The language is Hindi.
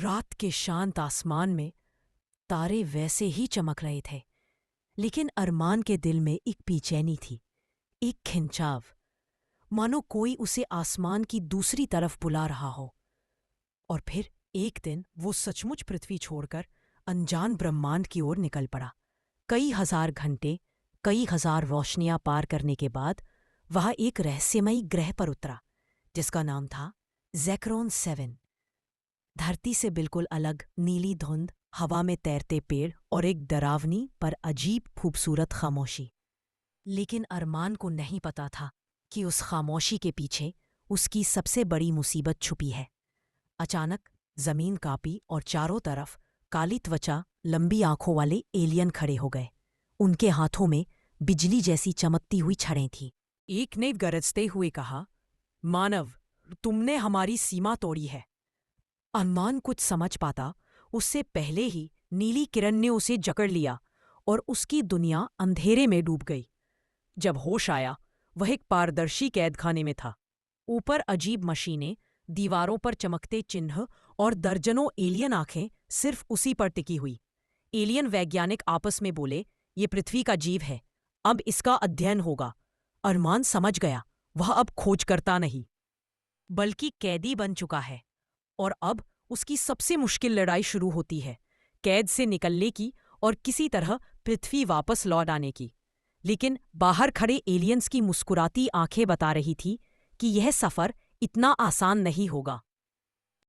रात के शांत आसमान में तारे वैसे ही चमक रहे थे, लेकिन अरमान के दिल में एक बेचैनी थी, एक खिंचाव, मानो कोई उसे आसमान की दूसरी तरफ बुला रहा हो। और फिर एक दिन वो सचमुच पृथ्वी छोड़कर अनजान ब्रह्मांड की ओर निकल पड़ा। कई हजार घंटे, कई हजार रोशनियां पार करने के बाद वह एक रहस्यमयी ग्रह पर उतरा, जिसका नाम था ज़ेक्रोन 7। धरती से बिल्कुल अलग नीली धुंध, हवा में तैरते पेड़ और एक डरावनी पर अजीब खूबसूरत खामोशी। लेकिन अरमान को नहीं पता था कि उस खामोशी के पीछे उसकी सबसे बड़ी मुसीबत छुपी है। अचानक जमीन कांपी और चारों तरफ काली त्वचा, लंबी आंखों वाले एलियन खड़े हो गए। उनके हाथों में बिजली जैसी चमकती हुई छड़ें थीं। एक ने गरजते हुए कहा, मानव, तुमने हमारी सीमा तोड़ी है। अरमान कुछ समझ पाता उससे पहले ही नीली किरण ने उसे जकड़ लिया और उसकी दुनिया अंधेरे में डूब गई। जब होश आया, वह एक पारदर्शी कैदखाने में था। ऊपर अजीब मशीनें, दीवारों पर चमकते चिन्ह और दर्जनों एलियन आंखें सिर्फ उसी पर टिकी हुई। एलियन वैज्ञानिक आपस में बोले, ये पृथ्वी का जीव है, अब इसका अध्ययन होगा। अरमान समझ गया, वह अब खोज करता नहीं, बल्कि कैदी बन चुका है। और अब उसकी सबसे मुश्किल लड़ाई शुरू होती है, कैद से निकलने की और किसी तरह पृथ्वी वापस लौट आने की। लेकिन बाहर खड़े एलियंस की मुस्कुराती आंखें बता रही थी कि यह सफर इतना आसान नहीं होगा।